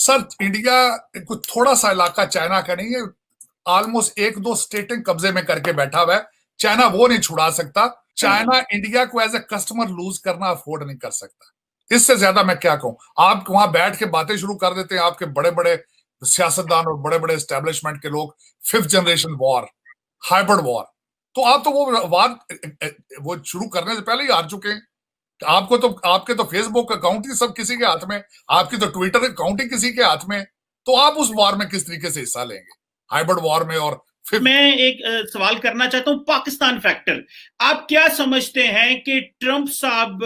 Sir India को थोड़ा सा इलाका चाइना का नहीं है, ऑलमोस्ट एक दो स्टेटें कब्जे में करके बैठा हुआ है। चाइना वो नहीं छुड़ा सकता। चाइना इंडिया को एज ए कस्टमर लूज करना अफोर्ड नहीं कर सकता। इससे ज्यादा मैं क्या कहूं। आप वहां बैठ के बातें शुरू कर देते हैं, आपके बड़े बड़े सियासतदान और बड़े बड़े एस्टेब्लिशमेंट के लोग, fifth generation war, hybrid war. तो आप तो वो वार वो शुरू करने से पहले ही हार चुके हैं। आपको तो आपके तो फेसबुक अकाउंट ही सब किसी के हाथ में, आपकी तो ट्विटर अकाउंट ही किसी के हाथ में। तो आप उस वॉर में किस तरीके से हिस्सा लेंगे, हाइब्रिड वॉर में? और फिर मैं एक सवाल करना चाहता हूं, पाकिस्तान फैक्टर। आप क्या समझते हैं कि ट्रंप साहब,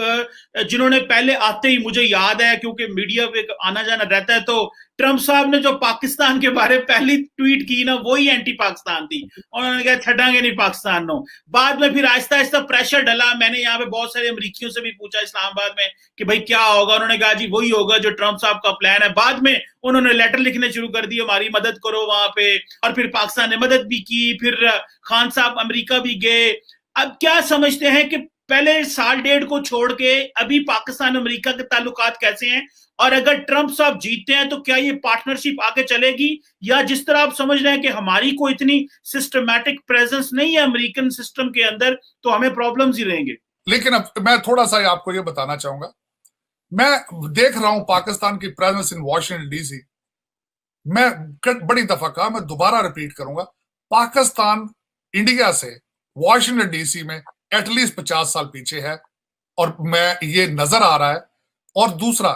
जिन्होंने पहले आते ही, मुझे याद है क्योंकि मीडिया पे आना जाना रहता है, तो ट्रंप साहब ने जो पाकिस्तान के बारे में पहली ट्वीट की ना, वही एंटी पाकिस्तान थी। उन्होंने कहा छड़ांगे नहीं पाकिस्तान नो। बाद में फिर आहिस्ता आहिस्ता प्रेशर डला। मैंने यहाँ पे बहुत सारे अमरीकियों से भी पूछा इस्लामाबाद में कि भाई क्या होगा, उन्होंने कहा जी वही होगा जो ट्रंप साहब का प्लान है। बाद में उन्होंने लेटर लिखने शुरू कर दिए, हमारी मदद करो वहां पे, और फिर पाकिस्तान ने मदद भी की। फिर खान साहब अमेरिका भी गए। अब क्या समझते हैं कि पहले साल डेढ़ को छोड़ के अभी पाकिस्तान अमेरिका के ताल्लुकात कैसे हैं, और अगर ट्रंप साहब जीतते हैं तो क्या ये पार्टनरशिप आगे चलेगी, या जिस तरह आप समझ रहे हैं कि हमारी कोई इतनी सिस्टमैटिक प्रेजेंस नहीं है अमेरिकन सिस्टम के अंदर, तो हमें प्रॉब्लम्स ही रहेंगे? लेकिन अब मैं थोड़ा सा आपको ये बताना चाहूंगा। मैं देख रहा हूं पाकिस्तान की प्रेजेंस इन वॉशिंगटन डीसी। मैं बड़ी दफा कहा, मैं दोबारा रिपीट करूंगा, पाकिस्तान इंडिया से वॉशिंगटन डीसी में एटलीस्ट 50 साल पीछे है, और मैं ये नजर आ रहा है। और दूसरा,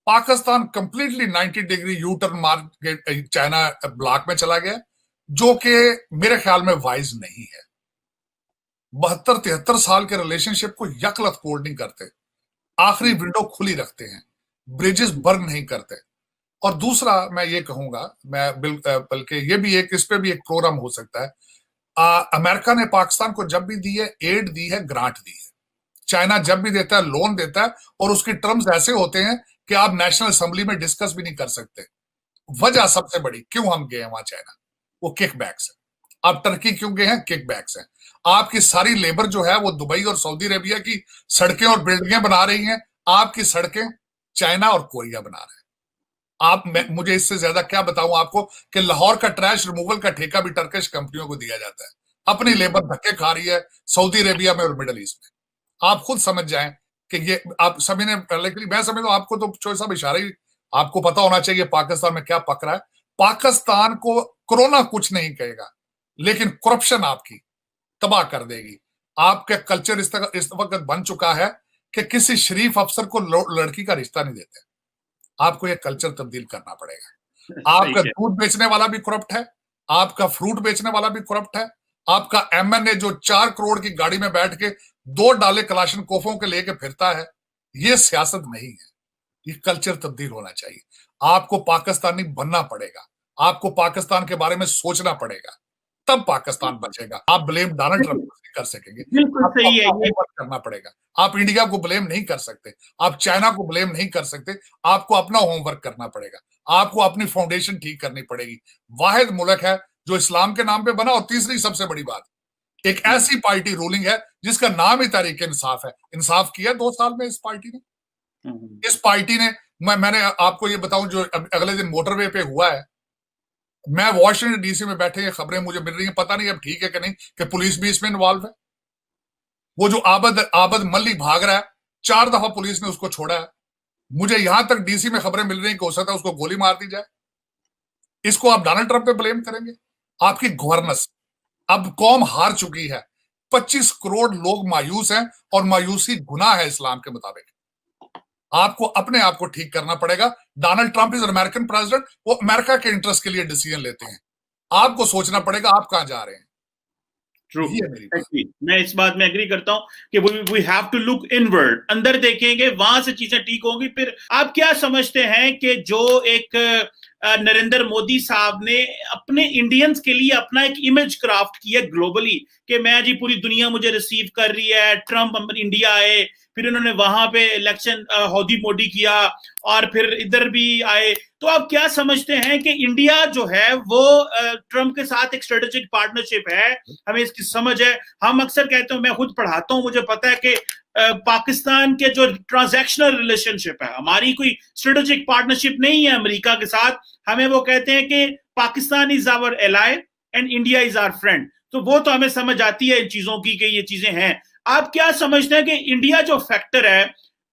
Pakistan completely 90 degree U turn मार के चाइना ब्लॉक में चला गया, जो कि मेरे ख्याल में वाइज नहीं है। 72-73 साल के रिलेशनशिप को यकलत कोल्ड नहीं करते, आखिरी विंडो खुली रखते हैं, ब्रिजेस बर्न नहीं करते। और दूसरा मैं ये कहूंगा, मैं बल्कि ये भी एक, इस पे भी एक प्रोग्राम हो सकता है। अमेरिका ने पाकिस्तान को जब भी दी है, एड दी है, ग्रांट दी है। चाइना जब भी देता है, लोन देता है, और उसके टर्म्स ऐसे होते हैं कि आप नेशनल असेंबली में डिस्कस भी नहीं कर सकते। वजह सबसे बड़ी क्यों हम गए हैं वहां चाइना, वो किकबैक्स है। आप टर्की क्यों गए हैं? किकबैक्स है। आपकी सारी लेबर जो है वो दुबई और सऊदी अरेबिया की सड़कें और बिल्डिंगें बना रही हैं, आपकी सड़कें चाइना और कोरिया बना रहे हैं। मुझे इससे ज्यादा क्या बताऊं आपको कि लाहौर का ट्रैश रिमूवल का ठेका भी टर्किश कंपनियों को दिया जाता है। अपनी लेबर धक्के खा रही है सऊदी अरेबिया में और मिडल ईस्ट में। आप खुद समझ जाएं कि ये आप सभी ने, लेकिन मैं समझता हूं आपको तो चोर साहब इशारा ही, आपको पता होना चाहिए पाकिस्तान में क्या पक रहा है। पाकिस्तान को कोरोना कुछ नहीं कहेगा, लेकिन करप्शन आपकी तबाह कर देगी। आपका कल्चर इस वक्त बन चुका है कि किसी शरीफ अफसर को लड़की का रिश्ता नहीं देते। आपको यह कल्चर तब्दील करना पड़ेगा। सही आपका है। दूध बेचने वाला भी करप्ट है, आपका फ्रूट बेचने वाला भी करप्ट है, आपका एमएनए जो 4 करोड़ की गाड़ी में बैठ के 2 डाले कलाशनकोफों के लेके फिरता है, ये सियासत नहीं है। ये कल्चर तब्दील होना चाहिए। आपको पाकिस्तानी बनना पड़ेगा, आपको पाकिस्तान के बारे में सोचना पड़ेगा, तब पाकिस्तान बचेगा। आप ब्लेम डोनाल्ड ट्रंप को नहीं कर सकेंगे, बिल्कुल आपको सही है अपना ये। होमवर्क करना पड़ेगा। आप इंडिया को ब्लेम नहीं कर सकते, आप चाइना को ब्लेम नहीं कर सकते, आपको अपना होमवर्क करना पड़ेगा। आपको अपनी फाउंडेशन ठीक करनी पड़ेगी। वाहिद मुल्क है जो इस्लाम के नाम पे बना, और तीसरी सबसे बड़ी बात, एक ऐसी पार्टी रूलिंग है जिसका नाम ही तहरीक इंसाफ है। इंसाफ किया 2 साल में इस पार्टी ने। इस पार्टी ने, मैंने आपको ये बताऊं, जो अगले दिन मोटरवे पे हुआ है, मैं वॉशिंगटन डीसी में बैठे, ये खबरें मुझे मिल रही हैं, पता नहीं अब ठीक है कि नहीं, कि पुलिस भी इसमें इन्वॉल्व है। वो जो आबद आबद मल्ली भाग रहा है, 4 दफा पुलिस ने उसको छोड़ा है। मुझे यहां तक डीसी में खबरें मिल रही हैं कि हो सकता है उसको गोली मार दी जाए। इसको आप डोनाल्ड ट्रंप पे ब्लेम करेंगे? आपकी गवर्नेंस, अब कौम हार चुकी है। 25 करोड़ लोग मायूस हैं, और मायूसी गुनाह है इस्लाम के मुताबिक। आपको अपने आप को ठीक करना पड़ेगा। Donald Trump is American president, वो अमेरिका के इंटरेस्ट के लिए डिसीजन लेते हैं। आपको सोचना पड़ेगा आप कहां जा रहे हैं। ट्रू। ये है मेरी बात। मैं इस बात में एग्री करता हूं कि we have to look inward, अंदर देखेंगे, वहां से चीजें ठीक होंगी। फिर आप क्या समझते हैं कि जो एक नरेंद्र मोदी साहब ने अपने इंडियंस के लिए अपना एक इमेज क्राफ्ट किया ग्लोबली, कि मैं जी पूरी दुनिया मुझे रिसीव कर रही है, ट्रंप इंडिया आए, फिर उन्होंने वहां पे इलेक्शन हौदी मोदी किया, और फिर इधर भी आए, तो आप क्या समझते हैं कि इंडिया जो है वो ट्रंप के साथ एक स्ट्रेटेजिक पार्टनरशिप है, हमें इसकी समझ है? हम अक्सर कहते हैं, मैं खुद पढ़ाता हूं, मुझे पता है कि पाकिस्तान के जो ट्रांजैक्शनल रिलेशनशिप है, हमारी कोई स्ट्रेटेजिक पार्टनरशिप नहीं है अमेरिका के साथ, हमें वो कहते हैं कि Pakistan is our ally and India is our friend, तो वो तो हमें समझ आती है इन चीजों की कि ये चीजें हैं। आप क्या समझते हैं कि इंडिया जो फैक्टर है,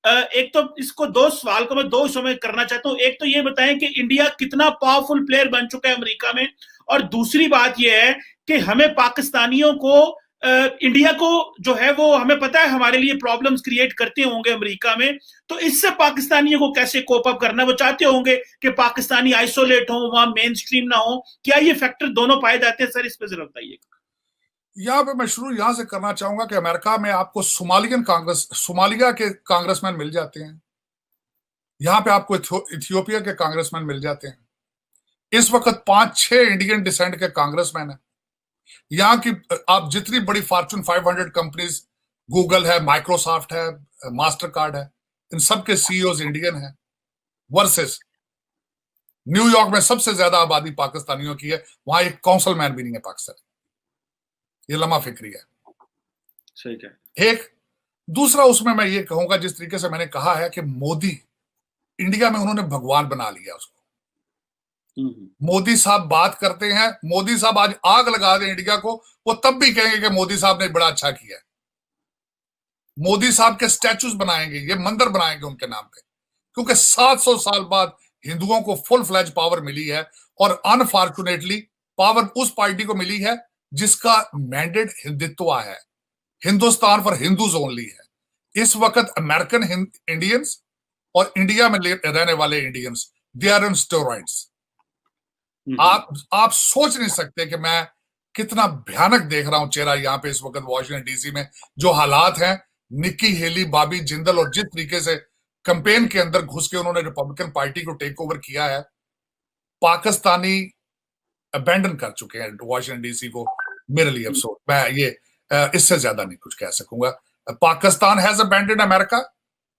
एक तो इसको दो सवाल को मैं दो हिस्सों में करना चाहता हूं। एक तो ये बताएं कि इंडिया कितना पावरफुल प्लेयर बन चुका है अमेरिका में, और दूसरी बात यह है कि हमें पाकिस्तानियों को इंडिया को जो है वो हमें पता है हमारे लिए प्रॉब्लम्स क्रिएट करते होंगे अमेरिका में, तो इससे पाकिस्तानियों को कैसे कोप अप करना, वो चाहते होंगे कि पाकिस्तानी आइसोलेट हो, वहां मेन स्ट्रीम ना हो, क्या ये फैक्टर दोनों पाए जाते हैं? सर इस पर जरा बताइएगा। यहाँ पे मैं शुरू यहां से करना चाहूंगा कि अमेरिका में आपको सोमालिया के कांग्रेसमैन मिल जाते हैं, यहाँ पे आपको इथियोपिया के कांग्रेसमैन मिल जाते हैं। इस वक्त 5-6 इंडियन डिसेंट के कांग्रेसमैन हैं। यहाँ की आप जितनी बड़ी फॉर्च्यून 500 कंपनीज, गूगल है, माइक्रोसॉफ्ट है, मास्टर कार्ड है, इन सब के सीईओज इंडियन हैं। वर्सेस न्यूयॉर्क में सबसे ज्यादा आबादी पाकिस्तानियों की है, वहां एक काउंसिलमैन भी नहीं है पाकिस्तानी। ये लम्हा फिक्री है। ठीक है। एक दूसरा, उसमें मैं ये कहूंगा, जिस तरीके से मैंने कहा है कि मोदी इंडिया में उन्होंने भगवान बना लिया उसको। मोदी साहब बात करते हैं, मोदी साहब आज आग लगा दें इंडिया को, वो तब भी कहेंगे कि मोदी साहब ने बड़ा अच्छा किया। मोदी साहब के स्टैचूज बनाएंगे, ये मंदिर बनाएंगे उनके नाम पे, क्योंकि 700 साल बाद हिंदुओं को फुल फ्लैज पावर मिली है, और अनफॉर्चुनेटली पावर उस पार्टी को मिली है जिसका मैंडेट हिंदुत्व है, हिंदुस्तान फॉर हिंदूज ओनली है। इस वक्त अमेरिकन इंडियंस और इंडिया में रहने वाले Indians, they are on steroids. आप सोच नहीं सकते कि मैं कितना भयानक देख रहा हूं चेहरा यहाँ पे इस वक्त वॉशिंगटन डीसी में, जो हालात हैं। निक्की हेली, बॉबी जिंदल, और जिस तरीके से कैंपेन के अंदर घुस के उन्होंने रिपब्लिकन पार्टी को टेक ओवर किया है, पाकिस्तानी अबैंडन कर चुके हैं वॉशिंगटन डीसी को। मेरे लिए अफसोस, मैं ये इससे ज्यादा नहीं कुछ कह सकूंगा। Pakistan has abandon America,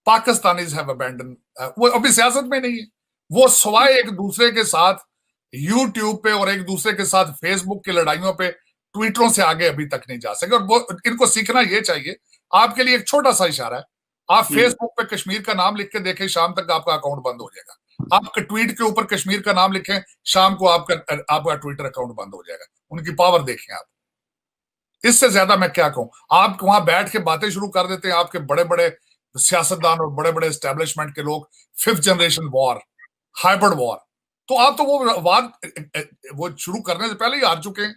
Pakistanis have abandon, वो अभी सियासत में नहीं है। वो सवाए एक दूसरे के साथ यूट्यूब पे और एक दूसरे के साथ फेसबुक की लड़ाइयों पे, ट्विटरों से आगे अभी तक नहीं जा सके। और वो इनको सीखना ये चाहिए। आपके लिए एक छोटा सा इशारा है, आप फेसबुक पे कश्मीर का नाम लिख के देखें, शाम तक आपका अकाउंट बंद हो जाएगा। आप ट्वीट के ऊपर कश्मीर का नाम लिखें, शाम को आपका ट्विटर अकाउंट बंद हो जाएगा। उनकी पावर देखें आप। इससे ज्यादा मैं क्या कहूं। आप वहां बैठ के बातें शुरू कर देते हैं, आपके बड़े बड़े सियासतदान और बड़े बड़े एस्टेब्लिशमेंट के लोग, 5th generation war, hybrid war, तो आप तो वो शुरू करने से पहले ही हार चुके हैं।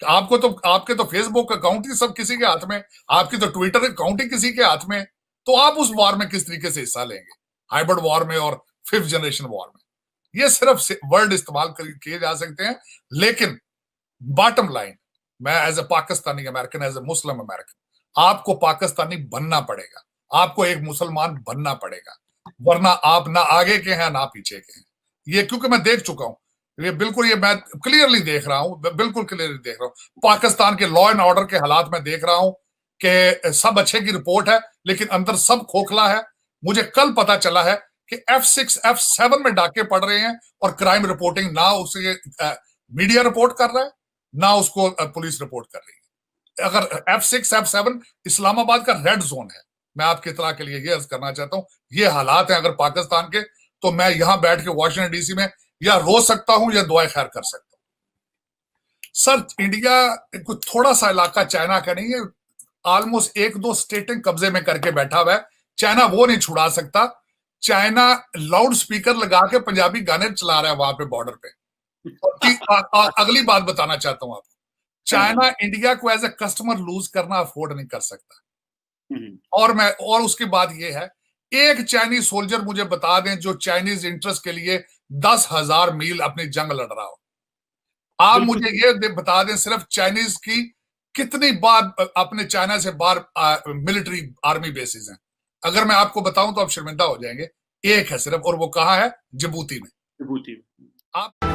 आपके तो फेसबुक अकाउंट ही सब किसी के हाथ में, आपकी तो ट्विटर अकाउंट ही किसी के हाथ में, तो आप उस वॉर में किस तरीके से हिस्सा लेंगे, हाइब्रिड वॉर में और 5th जनरेशन वॉर में। ये सिर्फ वर्ड इस्तेमाल किए जा सकते हैं, लेकिन बॉटम लाइन, मैं as a Pakistani American, as a Muslim American, आपको पाकिस्तानी बनना पड़ेगा, आपको एक मुसलमान बनना पड़ेगा, वरना आप ना आगे के हैं ना पीछे के हैं। ये क्योंकि मैं देख चुका हूं, ये बिल्कुल, ये मैं क्लियरली देख रहा हूं, बिल्कुल क्लियरली देख रहा हूं। पाकिस्तान के लॉ एंड ऑर्डर के हालात में देख रहा हूं कि सब अच्छे की रिपोर्ट है, लेकिन अंदर सब खोखला है। मुझे कल पता चला है कि F6, F7 में डाके पड़ रहे हैं, और क्राइम रिपोर्टिंग ना उसे मीडिया रिपोर्ट कर रहा है, ना उसको पुलिस रिपोर्ट कर रही है। अगर F6, F7 इस्लामाबाद का रेड जोन है। मैं आपकी इत्तला के लिए ये अर्ज करना चाहता हूं, ये हालात हैं अगर पाकिस्तान के, तो मैं यहां बैठ के वॉशिंगटन डीसी में या रो सकता हूं या दुआएं खैर कर सकता हूं। सर, इंडिया को थोड़ा सा इलाका चाइना का नहीं है, ऑलमोस्ट 1-2 स्टेटें कब्जे में करके बैठा हुआ है। चाइना वो नहीं छुड़ा सकता। चाइना लाउड स्पीकर लगा के पंजाबी गाने चला रहा है वहां पे बॉर्डर पे। और अगली बात बताना चाहता हूं आपको, चाइना इंडिया को एज ए कस्टमर लूज करना अफोर्ड नहीं कर सकता। और उसकी बात यह है, एक चाइनीज सोल्जर मुझे बता दें जो चाइनीज इंटरेस्ट के लिए 10,000 मील अपनी जंग लड़ रहा हो। आप मुझे ये बता दें, सिर्फ चाइनीज की कितनी बार अपने चाइना से बाहर मिलिट्री आर्मी बेसिस हैं। अगर मैं आपको बताऊं तो आप शर्मिंदा हो जाएंगे। एक है सिर्फ, और वो कहां है? जिबूती में। जिबूती में। आप